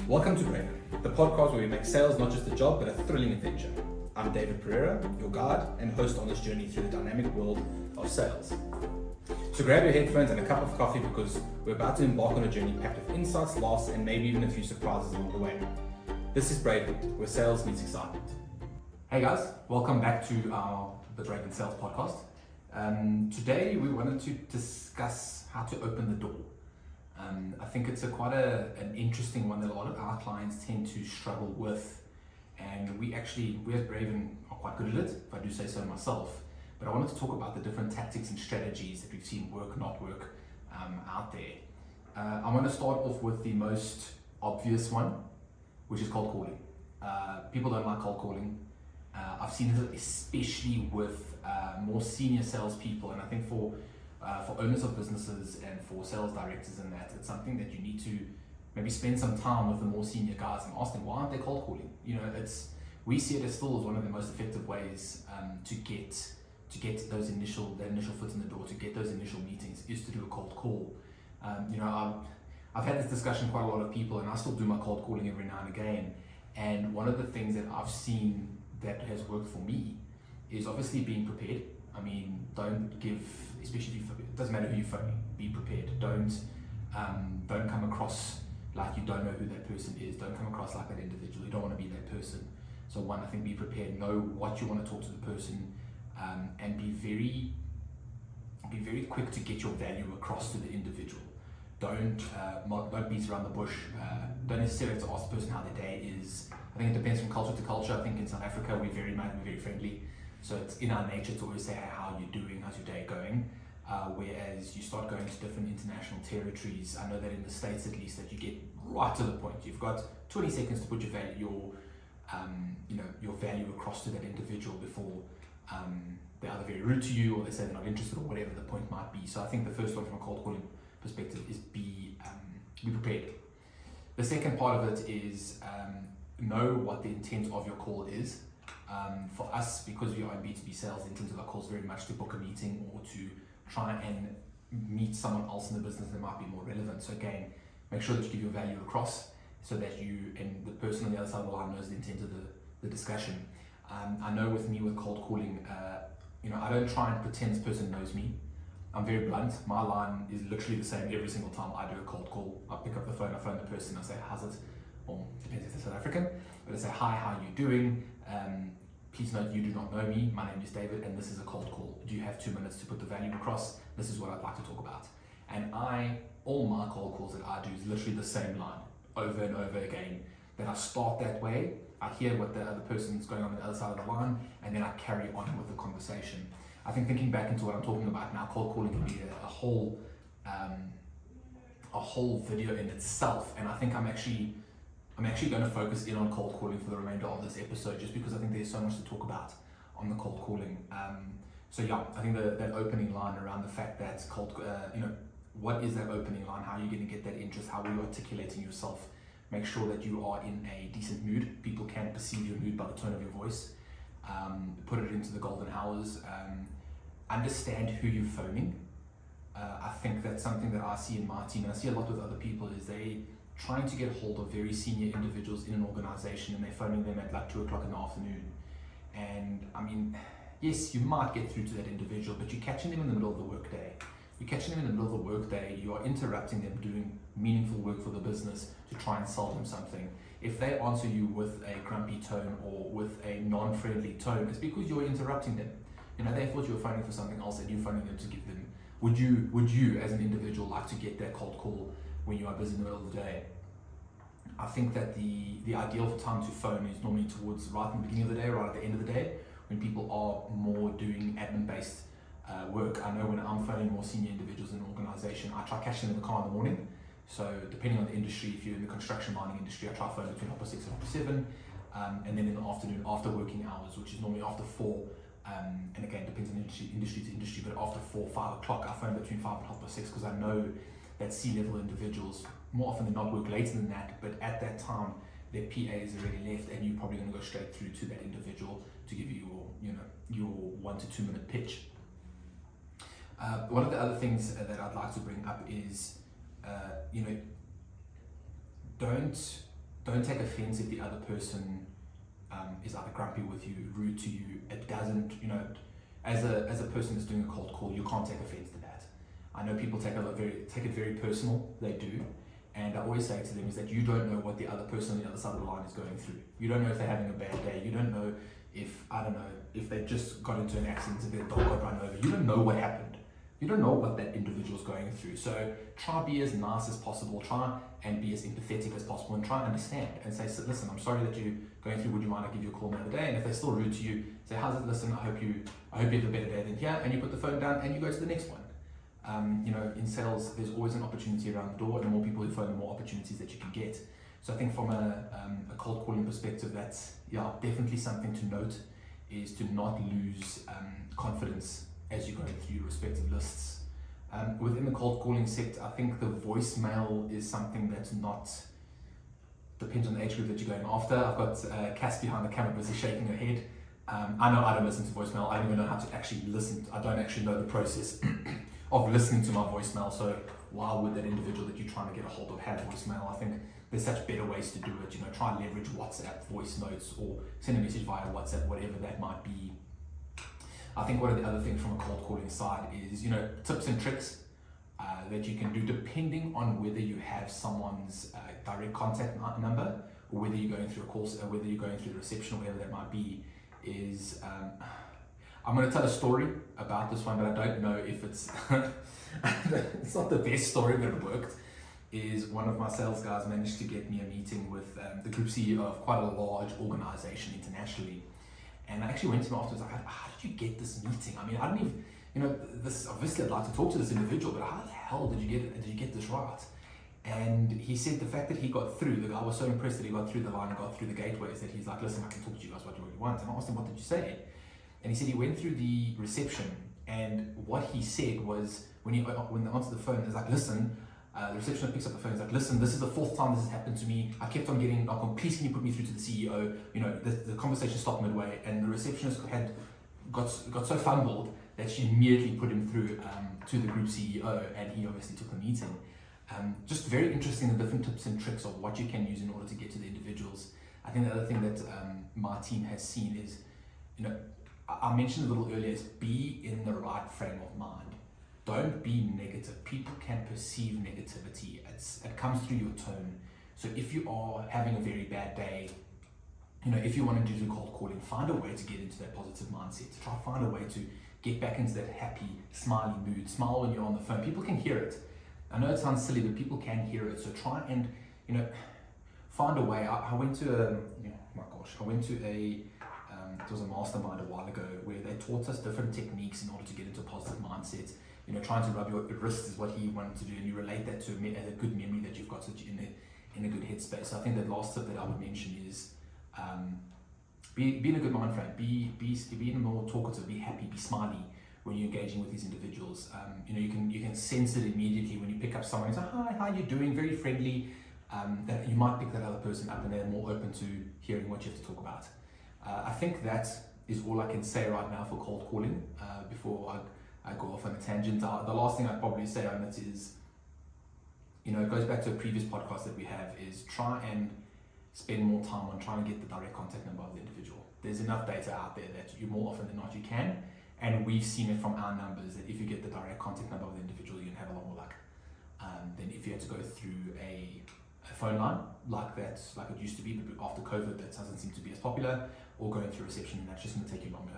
Welcome to Brain, the podcast where we make sales not just a job but a thrilling adventure. I'm David Pereira, your guide and host on this journey through the dynamic world of sales. So grab your headphones and a cup of coffee because we're about to embark on a journey packed with insights, laughs, and maybe even a few surprises along the way. This is Braveheart, where sales meets excitement. Hey guys, welcome back to the Braveheart Sales podcast. Today we wanted to discuss how to open the door. I think it's quite an interesting one that a lot of our clients tend to struggle with, and we as Braven are quite good at it, if I do say so myself. But I wanted to talk about the different tactics and strategies that we've seen work, not work out there. I want to start off with the most obvious one, which is cold calling. People don't like cold calling. I've seen it especially with more senior salespeople, and I think for owners of businesses and for sales directors and that, it's something that you need to maybe spend some time with the more senior guys and ask them, why aren't they cold calling? You know, we see it as still as one of the most effective ways to get those initial foot in the door, to get those initial meetings, is to do a cold call. I've had this discussion quite a lot of people, and I still do my cold calling every now and again. And one of the things that I've seen that has worked for me is obviously being prepared. I mean, don't give, especially if it doesn't matter who you're phoning, be prepared. Don't come across like you don't know who that person is. Don't come across like that individual. You don't want to be that person. So one, I think be prepared, know what you want to talk to the person, and be very quick to get your value across to the individual. Don't beat around the bush. Don't necessarily have to ask the person how their day is. I think it depends from culture to culture. I think in South Africa we're very friendly. So it's in our nature to always say, hey, how are you doing? How's your day going? Whereas you start going to different international territories, I know that in the States at least, that you get right to the point. You've got 20 seconds to put your value across to that individual before they're either very rude to you or they say they're not interested or whatever the point might be. So I think the first one from a cold calling perspective is be prepared. The second part of it is know what the intent of your call is. For us, because we are in B2B sales, the intent of our call is very much to book a meeting or to try and meet someone else in the business that might be more relevant. So again, make sure that you give your value across so that you and the person on the other side of the line knows the intent of the discussion. I know with me with cold calling, I don't try and pretend this person knows me. I'm very blunt. My line is literally the same every single time I do a cold call. I pick up the phone, I phone the person, I say, how's it? Or depends if they're South African, but I say, hi, how are you doing? Please note you do not know me. My name is David and this is a cold call. Do you have 2 minutes to put the value across? This is what I'd like to talk about. And all my cold calls that I do is literally the same line over and over again. Then I start that way. I hear what the other person's going on the other side of the line, and then I carry on with the conversation. I think thinking back into what I'm talking about now, cold calling can be a whole video in itself. And I think I'm actually going to focus in on cold calling for the remainder of this episode, just because I think there's so much to talk about on the cold calling. I think that opening line around the fact that what is that opening line? How are you going to get that interest? How are you articulating yourself? Make sure that you are in a decent mood. People can perceive your mood by the tone of your voice. Put it into the golden hours. Understand who you're phoning. I think that's something that I see in my team, and I see a lot with other people, is they trying to get hold of very senior individuals in an organization, and they're phoning them at like 2 o'clock in the afternoon. And I mean, yes, you might get through to that individual, but you're catching them in the middle of the workday. You're catching them in the middle of the workday. You are interrupting them doing meaningful work for the business to try and sell them something. If they answer you with a grumpy tone or with a non-friendly tone, it's because you're interrupting them. They thought you were phoning for something else and you're phoning them to give them. Would you as an individual like to get that cold call when you are busy in the middle of the day? I think that the ideal time to phone is normally towards right in the beginning of the day, right at the end of the day, when people are more doing admin-based work. I know when I'm phoning more senior individuals in an organization, I try catching them in the car in the morning. So depending on the industry, if you're in the construction mining industry, I try phone between 6:30 and 7, and then in the afternoon after working hours, which is normally after 4. And again, depends on industry to industry, but after 4, 5 o'clock, I phone between 5 and 6 because I know that C-level individuals more often than not work later than that, but at that time their PA is already left, and you're probably going to go straight through to that individual to give you your 1 to 2 minute pitch. One of the other things that I'd like to bring up is, don't don't take offense if the other person is either grumpy with you, rude to you. It doesn't, as a person that's doing a cold call, you can't take offense to that. I know people take it very personal. They do. And I always say to them is that you don't know what the other person on the other side of the line is going through. You don't know if they're having a bad day. You don't know if they just got into an accident, if their dog got run over. You don't know what happened. You don't know what that individual's going through. So try be as nice as possible. Try and be as empathetic as possible and try and understand and say, listen, I'm sorry that you're going through. Would you mind I give you a call another day? And if they're still rude to you, say, how's it? Listen, I hope you have a better day than here. And you put the phone down and you go to the next one. In sales, there's always an opportunity around the door, and the more people you phone, the more opportunities that you can get. So I think from a cold calling perspective, that's definitely something to note, is to not lose confidence as you go through your respective lists. Within the cold calling sector, I think the voicemail is something that's not, depends on the age group that you're going after. I've got Cass behind the camera busy shaking her head. I know I don't listen to voicemail. I don't even know how to actually listen. I don't actually know the process of listening to my voicemail. So why would that individual that you're trying to get a hold of have voicemail? I think there's such better ways to do it. Try and leverage WhatsApp voice notes or send a message via WhatsApp, whatever that might be. I think one of the other things from a cold calling side is, tips and tricks that you can do depending on whether you have someone's direct contact number or whether you're going through a call, or whether you're going through the reception or whatever that might be. I'm going to tell a story about this one, but I don't know if it's it's not the best story, but it worked. Is one of my sales guys managed to get me a meeting with the group CEO of quite a large organization internationally. And I actually went to him afterwards, like, how did you get this meeting? I mean, I don't even, this, obviously I'd like to talk to this individual, but how the hell did you get this right? And he said the fact that he got through, the guy was so impressed that he got through the line and got through the gateways that he's like, listen, I can talk to you guys what you want. And I asked him, what did you say? And he said he went through the reception, and what he said was, when they answered the phone, he's like, listen, the receptionist picks up the phone, he's like, listen, this is the 4th time this has happened to me. I kept on getting knocked on, please can you put me through to the CEO? The conversation stopped midway, and the receptionist had got so fumbled that she immediately put him through to the group CEO, and he obviously took the meeting. Just very interesting, the different tips and tricks of what you can use in order to get to the individuals. I think the other thing that my team has seen is, I mentioned a little earlier, is be in the right frame of mind. Don't be negative. People can perceive negativity. It comes through your tone. So if you are having a very bad day, if you want to do the cold calling, find a way to get into that positive mindset. To try to find a way to get back into that happy, smiley mood. Smile when you're on the phone. People can hear it. I know it sounds silly, but people can hear it. So try and, find a way. I went to it was a mastermind a while ago where they taught us different techniques in order to get into a positive mindset. Trying to rub your wrist is what he wanted to do, and you relate that to a good memory that you've got so you're in a good headspace. So I think the last tip that I would mention is be in a good mind frame. Be more talkative. Be happy. Be smiley when you're engaging with these individuals. You can sense it immediately when you pick up someone and say, hi, how are you doing? Very friendly. That you might pick that other person up and they're more open to hearing what you have to talk about. I think that is all I can say right now for cold calling before I go off on a tangent. The last thing I'd probably say on it is, it goes back to a previous podcast that we have, is try and spend more time on trying to get the direct contact number of the individual. There's enough data out there that you more often than not you can, and we've seen it from our numbers that if you get the direct contact number of the individual, you can have a lot more luck than if you had to go through a phone line like it used to be, but after COVID that doesn't seem to be as popular, or going through reception, and that's just going to take you longer.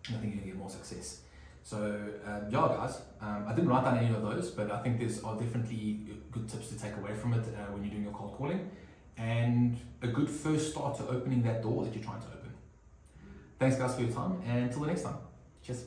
I think you're going to get more success. So guys, I didn't write down any of those, but I think there's definitely good tips to take away from it when you're doing your cold calling, and a good first start to opening that door that you're trying to open. Thanks guys for your time, and until the next time. Cheers.